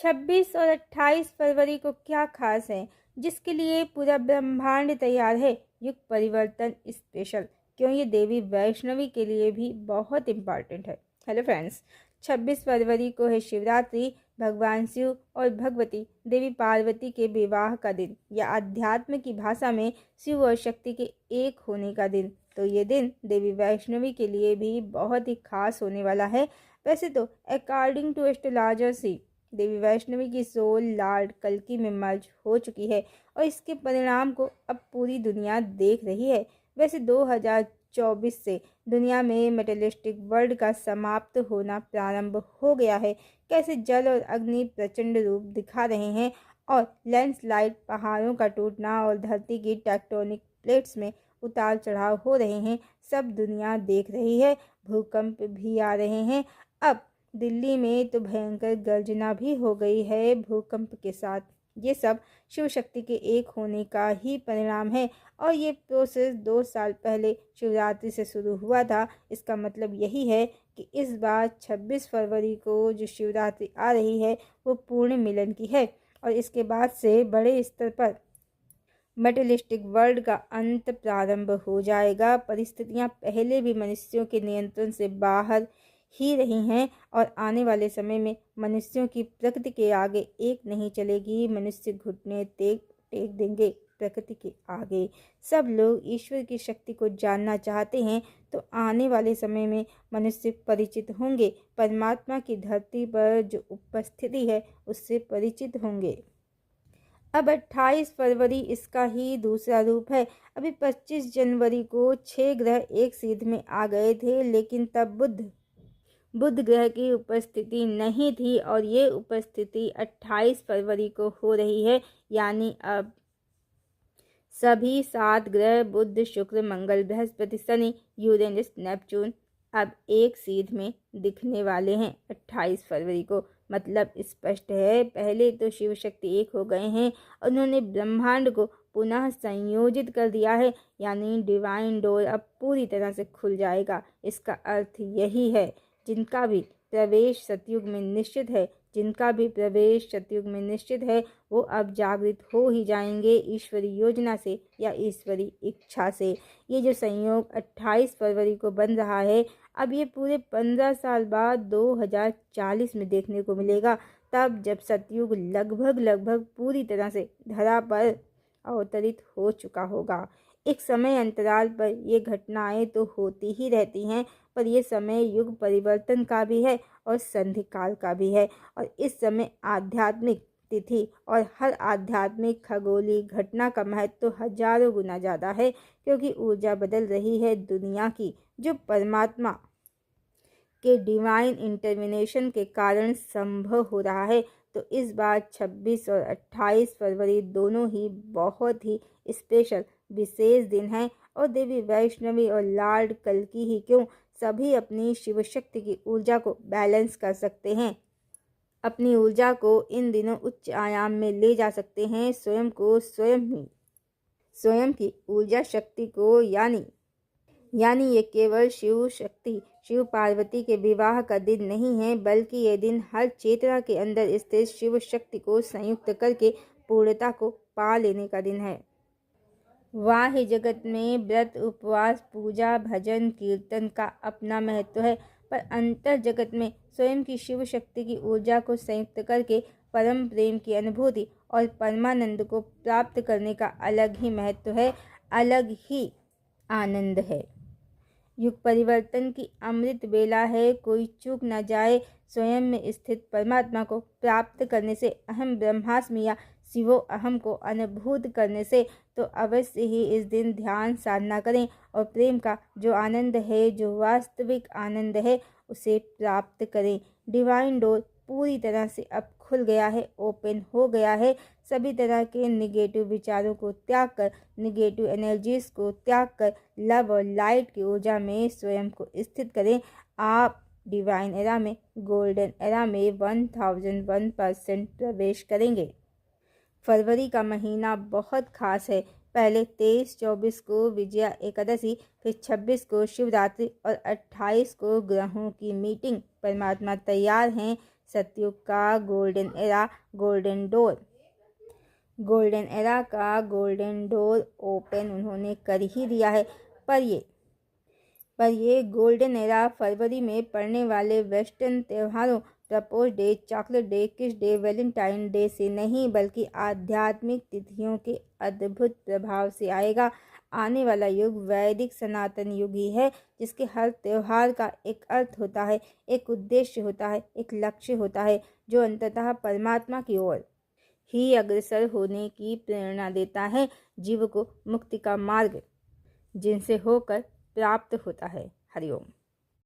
26 और 28 फरवरी को क्या खास है जिसके लिए पूरा ब्रह्मांड तैयार है। युग परिवर्तन स्पेशल, क्यों ये देवी वैष्णवी के लिए भी बहुत इम्पॉर्टेंट है। हेलो फ्रेंड्स, 26 फरवरी को है शिवरात्रि, भगवान शिव और भगवती देवी पार्वती के विवाह का दिन, या अध्यात्म की भाषा में शिव और शक्ति के एक होने का दिन। तो ये दिन देवी वैष्णवी के लिए भी बहुत ही खास होने वाला है। वैसे तो अकॉर्डिंग टू एस्ट्रोलॉजर्स देवी वैष्णवी की सोल लॉर्ड कल्कि में मर्ज हो चुकी है और इसके परिणाम को अब पूरी दुनिया देख रही है। वैसे 2024 से दुनिया में मेटेलिस्टिक वर्ल्ड का समाप्त होना प्रारंभ हो गया है। कैसे जल और अग्नि प्रचंड रूप दिखा रहे हैं और लैंडस्लाइड, पहाड़ों का टूटना और धरती की टेक्टोनिक प्लेट्स में उतार चढ़ाव हो रहे हैं, सब दुनिया देख रही है। भूकंप भी आ रहे हैं। अब दिल्ली में तो भयंकर गर्जना भी हो गई है भूकंप के साथ। ये सब शिव शक्ति के एक होने का ही परिणाम है और ये प्रोसेस 2 साल पहले शिवरात्रि से शुरू हुआ था। इसका मतलब यही है कि इस बार 26 फरवरी को जो शिवरात्रि आ रही है वो पूर्ण मिलन की है और इसके बाद से बड़े स्तर पर मेटेलिस्टिक वर्ल्ड का अंत प्रारंभ हो जाएगा। परिस्थितियां पहले भी मनुष्यों के नियंत्रण से बाहर ही रही हैं और आने वाले समय में मनुष्यों की प्रकृति के आगे एक नहीं चलेगी। मनुष्य घुटने टेक देंगे प्रकृति के आगे। सब लोग ईश्वर की शक्ति को जानना चाहते हैं, तो आने वाले समय में मनुष्य परिचित होंगे। परमात्मा की धरती पर जो उपस्थिति है उससे परिचित होंगे। अब 28 फरवरी इसका ही दूसरा रूप है। अभी 25 जनवरी को 6 ग्रह एक सीध में आ गए थे, लेकिन तब बुध ग्रह की उपस्थिति नहीं थी और ये उपस्थिति 28 फरवरी को हो रही है। यानी अब सभी 7 ग्रह बुध, शुक्र, मंगल, बृहस्पति, शनि, यूरेनस, नेपच्यून अब एक सीध में दिखने वाले हैं 28 फरवरी को। मतलब स्पष्ट है, पहले तो शिव शक्ति एक हो गए हैं, उन्होंने ब्रह्मांड को पुनः संयोजित कर दिया है। यानी डिवाइन डोर अब पूरी तरह से खुल जाएगा। इसका अर्थ यही है, जिनका भी प्रवेश सतयुग में निश्चित है, वो अब जागृत हो ही जाएंगे ईश्वरी योजना से या ईश्वरी इच्छा से। ये जो संयोग 28 फरवरी को बन रहा है, अब ये पूरे 15 साल बाद 2040 में देखने को मिलेगा, तब जब सतयुग लगभग पूरी तरह से धरा पर अवतरित हो चुका होगा। एक समय अंतराल पर ये घटनाएं तो होती ही रहती हैं, पर यह समय युग परिवर्तन का भी है और संधिकाल का भी है। और इस समय आध्यात्मिक तिथि और हर आध्यात्मिक खगोलीय घटना का महत्व तो हजारों गुना ज़्यादा है, क्योंकि ऊर्जा बदल रही है दुनिया की, जो परमात्मा के डिवाइन इंटरवेंशन के कारण संभव हो रहा है। तो इस बार 26 और 28 फरवरी दोनों ही बहुत ही स्पेशल विशेष दिन हैं और देवी वैष्णवी और लॉर्ड कल्कि ही क्यों, सभी अपनी शिव शक्ति की ऊर्जा को बैलेंस कर सकते हैं। अपनी ऊर्जा को इन दिनों उच्च आयाम में ले जा सकते हैं। स्वयं की ऊर्जा शक्ति को, यानी ये केवल शिव पार्वती के विवाह का दिन नहीं है, बल्कि ये दिन हर चेतना के अंदर स्थित शिव शक्ति को संयुक्त करके पूर्णता को पा लेने का दिन है। बाह्य जगत में व्रत, उपवास, पूजा, भजन, कीर्तन का अपना महत्व है, पर अंतर जगत में स्वयं की शिव शक्ति की ऊर्जा को संयुक्त करके परम प्रेम की अनुभूति और परमानंद को प्राप्त करने का अलग ही महत्व है, अलग ही आनंद है। युग परिवर्तन की अमृत बेला है, कोई चूक न जाए। स्वयं में स्थित परमात्मा को प्राप्त करने से, अहम ब्रह्मास्मि या शिवो अहम को अनुभूत करने से, तो अवश्य ही इस दिन ध्यान साधना करें और प्रेम का जो आनंद है, जो वास्तविक आनंद है, उसे प्राप्त करें। डिवाइन डोर पूरी तरह से अब खुल गया है, ओपन हो गया है। सभी तरह के निगेटिव विचारों को त्याग कर, निगेटिव एनर्जीज को त्याग कर लव और लाइट की ऊर्जा में स्वयं को स्थित करें। आप डिवाइन एरा में, गोल्डन एरा में 1001% प्रवेश करेंगे। फरवरी का महीना बहुत खास है। पहले 23-24 को विजया एकादशी, फिर 26 को शिवरात्रि और 28 को ग्रहों की मीटिंग। परमात्मा तैयार हैं सतयुग का गोल्डन एरा, गोल्डन एरा का गोल्डन डोर ओपन उन्होंने कर ही दिया है। पर ये गोल्डन एरा फरवरी में पड़ने वाले वेस्टर्न त्योहारों प्रपोज डे, चॉकलेट डे, किस डे, वैलेंटाइन डे से नहीं बल्कि आध्यात्मिक तिथियों के अद्भुत प्रभाव से आएगा। आने वाला युग वैदिक सनातन युग ही है, जिसके हर त्योहार का एक अर्थ होता है, एक उद्देश्य होता है, एक लक्ष्य होता है, जो अंततः परमात्मा की ओर ही अग्रसर होने की प्रेरणा देता है। जीव को मुक्ति का मार्ग जिनसे होकर प्राप्त होता है। हरिओम।